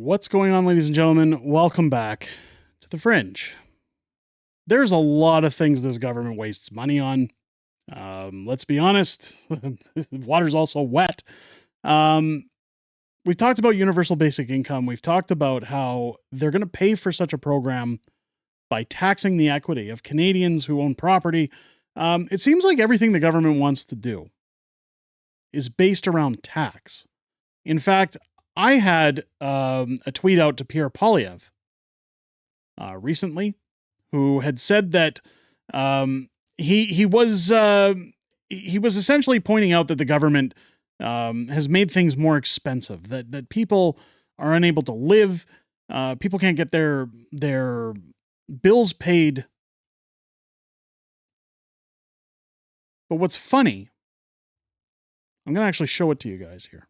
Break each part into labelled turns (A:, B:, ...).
A: What's going on, ladies and gentlemen? Welcome back to the Fringe. There's a lot of things this government wastes money on. Let's be honest, water's also wet. We've talked about universal basic income. We've talked about how they're going to pay for such a program by taxing the equity of Canadians who own property. It seems like everything the government wants to do is based around tax. In fact, I had a tweet out to Pierre Poilievre recently, who had said that he was essentially pointing out that the government has made things more expensive, that people are unable to live, people can't get their bills paid. But what's funny, I'm going to actually show it to you guys here.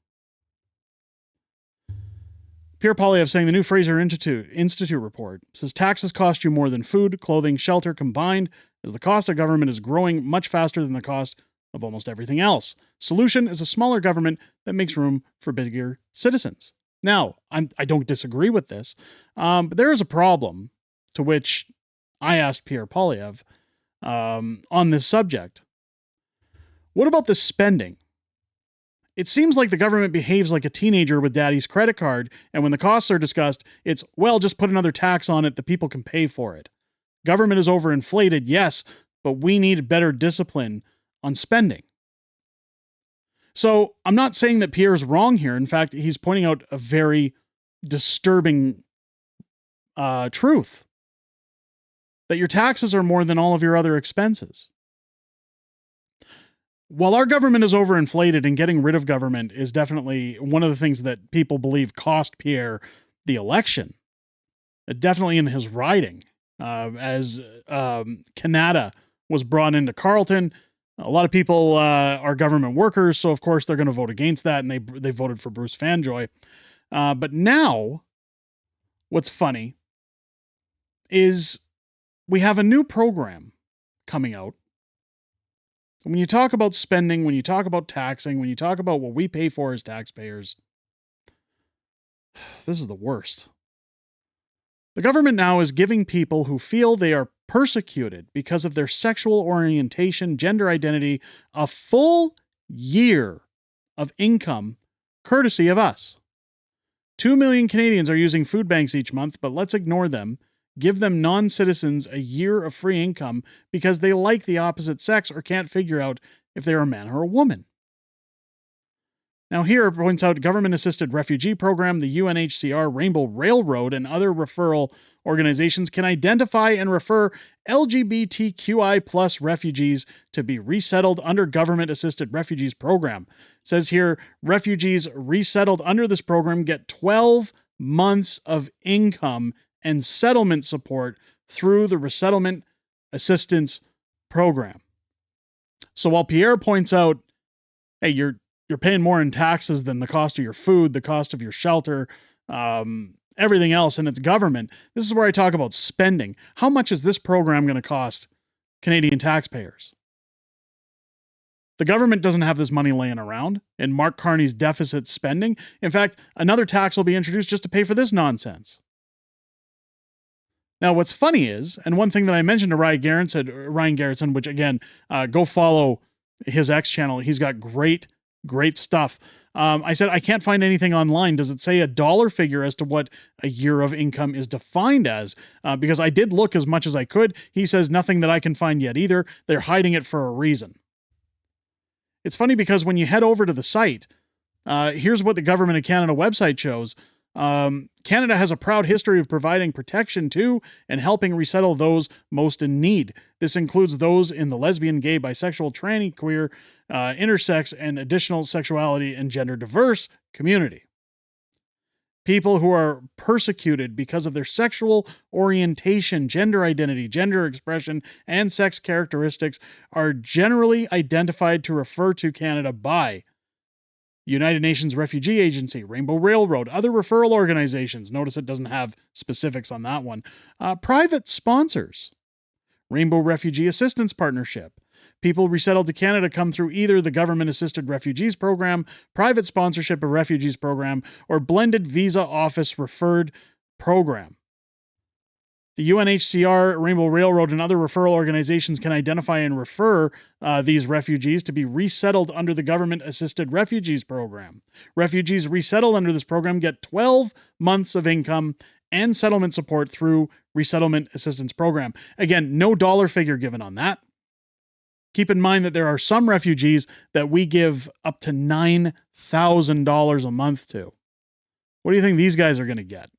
A: Pierre Poilievre saying the new Fraser Institute report says taxes cost you more than food, clothing, shelter combined, as the cost of government is growing much faster than the cost of almost everything else. Solution is a smaller government that makes room for bigger citizens. Now, I don't disagree with this, but there is a problem to which I asked Pierre Poilievre on this subject. What about the spending? It seems like the government behaves like a teenager with daddy's credit card, and when the costs are discussed, it's, well, just put another tax on it, the people can pay for it. Government is overinflated, yes, but we need better discipline on spending. So I'm not saying that Pierre's wrong here. In fact, he's pointing out a very disturbing truth, that your taxes are more than all of your other expenses. While our government is overinflated, and getting rid of government is definitely one of the things that people believe cost Pierre the election, definitely in his riding, as Canada was brought into Carleton. A lot of people are government workers, so of course they're going to vote against that, and they voted for Bruce Fanjoy. But now, what's funny is we have a new program coming out. When you talk about spending, when you talk about taxing, when you talk about what we pay for as taxpayers, this is the worst. The government now is giving people who feel they are persecuted because of their sexual orientation, gender identity, a full year of income, courtesy of us. 2 million Canadians are using food banks each month, but let's ignore them. Give them non-citizens a year of free income because they like the opposite sex or can't figure out if they're a man or a woman. Now here it points out government-assisted refugee program, the UNHCR, Rainbow Railroad, and other referral organizations can identify and refer LGBTQI+ refugees to be resettled under government-assisted refugees program. It says here, refugees resettled under this program get 12 months of income and settlement support through the Resettlement Assistance Program. So while Pierre points out, hey, you're paying more in taxes than the cost of your food, the cost of your shelter, everything else, and it's government, this is where I talk about spending. How much is this program going to cost Canadian taxpayers? The government doesn't have this money laying around in Mark Carney's deficit spending. In fact, another tax will be introduced just to pay for this nonsense. Now, what's funny is, and one thing that I mentioned to Ryan Garrettson, which again, go follow his X channel. He's got great stuff. I said, I can't find anything online. Does it say a dollar figure as to what a year of income is defined as? Because I did look as much as I could. He says nothing that I can find yet either. They're hiding it for a reason. It's funny because when you head over to the site, here's what the Government of Canada website shows. Canada has a proud history of providing protection to and helping resettle those most in need. This includes those in the lesbian, gay, bisexual, tranny, queer, intersex, and additional sexuality and gender diverse community. People who are persecuted because of their sexual orientation, gender identity, gender expression, and sex characteristics are generally identified to refer to Canada by United Nations Refugee Agency, Rainbow Railroad, other referral organizations. Notice it doesn't have specifics on that one. Private sponsors, Rainbow Refugee Assistance Partnership, People resettled to Canada come through either the government-assisted refugees program, private sponsorship of refugees program, or blended visa office referred program. The UNHCR, Rainbow Railroad, and other referral organizations can identify and refer these refugees to be resettled under the government-assisted refugees program. Refugees resettled under this program get 12 months of income and settlement support through resettlement assistance program. Again, no dollar figure given on that. Keep in mind that there are some refugees that we give up to $9,000 a month to. What do you think these guys are going to get?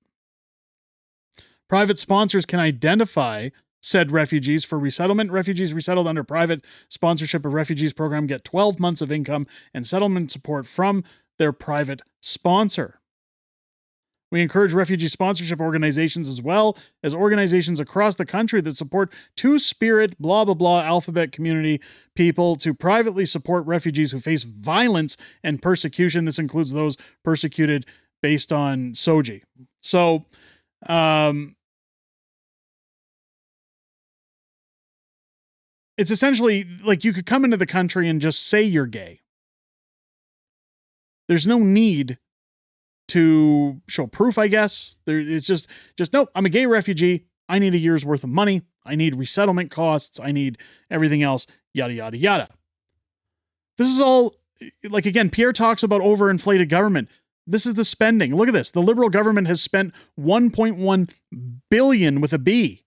A: Private sponsors can identify said refugees for resettlement. Refugees resettled under private sponsorship of refugees program get 12 months of income and settlement support from their private sponsor. We encourage refugee sponsorship organizations as well as organizations across the country that support two-spirit, blah, blah, blah, alphabet community people to privately support refugees who face violence and persecution. This includes those persecuted based on SOGI. So, it's essentially like you could come into the country and just say you're gay. There's no need to show proof, I guess. It's just no, I'm a gay refugee. I need a year's worth of money. I need resettlement costs. I need everything else, yada, yada, yada. This is all, like, again, Pierre talks about overinflated government. This is the spending. Look at this. The Liberal government has spent $1.1 billion with a B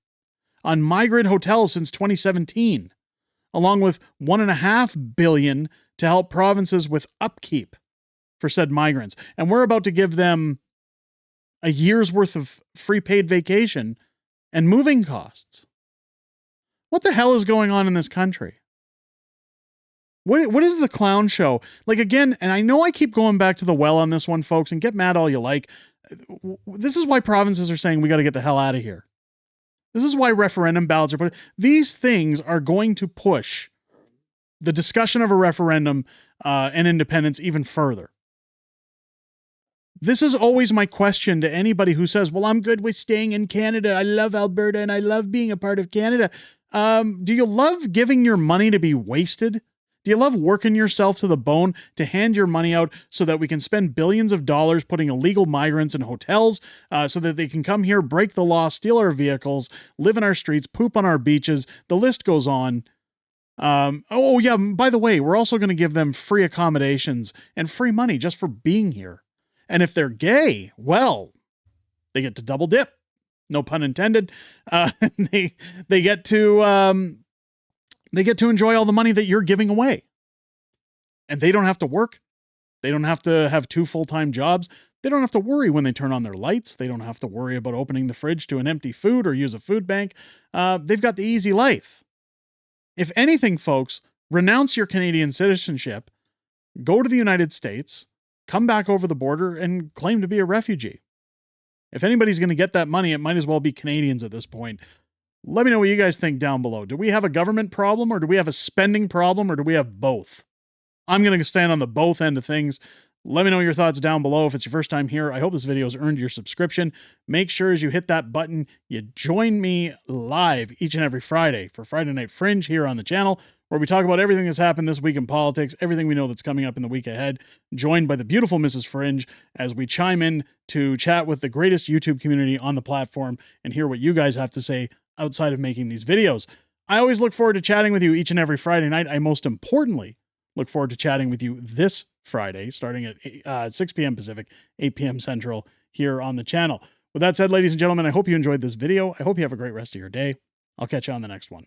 A: on migrant hotels since 2017, along with $1.5 billion to help provinces with upkeep for said migrants. And we're about to give them a year's worth of free paid vacation and moving costs. What the hell is going on in this country? What is the clown show? Like, again, and I know I keep going back to the well on this one, folks, and get mad all you like. This is why provinces are saying we got to get the hell out of here. This is why referendum ballots are put. These things are going to push the discussion of a referendum and independence even further. This is always my question to anybody who says, well, I'm good with staying in Canada. I love Alberta and I love being a part of Canada. Do you love giving your money to be wasted? Do you love working yourself to the bone to hand your money out so that we can spend billions of dollars putting illegal migrants in hotels so that they can come here, break the law, steal our vehicles, live in our streets, poop on our beaches? The list goes on. Oh, yeah, by the way, we're also going to give them free accommodations and free money just for being here. And if they're gay, well, they get to double dip. No pun intended. They get to enjoy all the money that you're giving away. And they don't have to work. They don't have to have 2 full-time jobs. They don't have to worry when they turn on their lights. They don't have to worry about opening the fridge to an empty food or use a food bank. They've got the easy life. If anything, folks, renounce your Canadian citizenship, go to the United States, come back over the border, and claim to be a refugee. If anybody's going to get that money, it might as well be Canadians at this point. Let me know what you guys think down below. Do we have a government problem, or do we have a spending problem, or do we have both? I'm going to stand on the both end of things. Let me know your thoughts down below. If it's your first time here, I hope this video has earned your subscription. Make sure as you hit that button, you join me live each and every Friday for Friday Night Fringe here on the channel, where we talk about everything that's happened this week in politics, everything we know that's coming up in the week ahead, joined by the beautiful Mrs. Fringe as we chime in to chat with the greatest YouTube community on the platform and hear what you guys have to say outside of making these videos. I always look forward to chatting with you each and every Friday night. I most importantly look forward to chatting with you this Friday, starting at 6 p.m. Pacific, 8 p.m. Central here on the channel. With that said, ladies and gentlemen, I hope you enjoyed this video. I hope you have a great rest of your day. I'll catch you on the next one.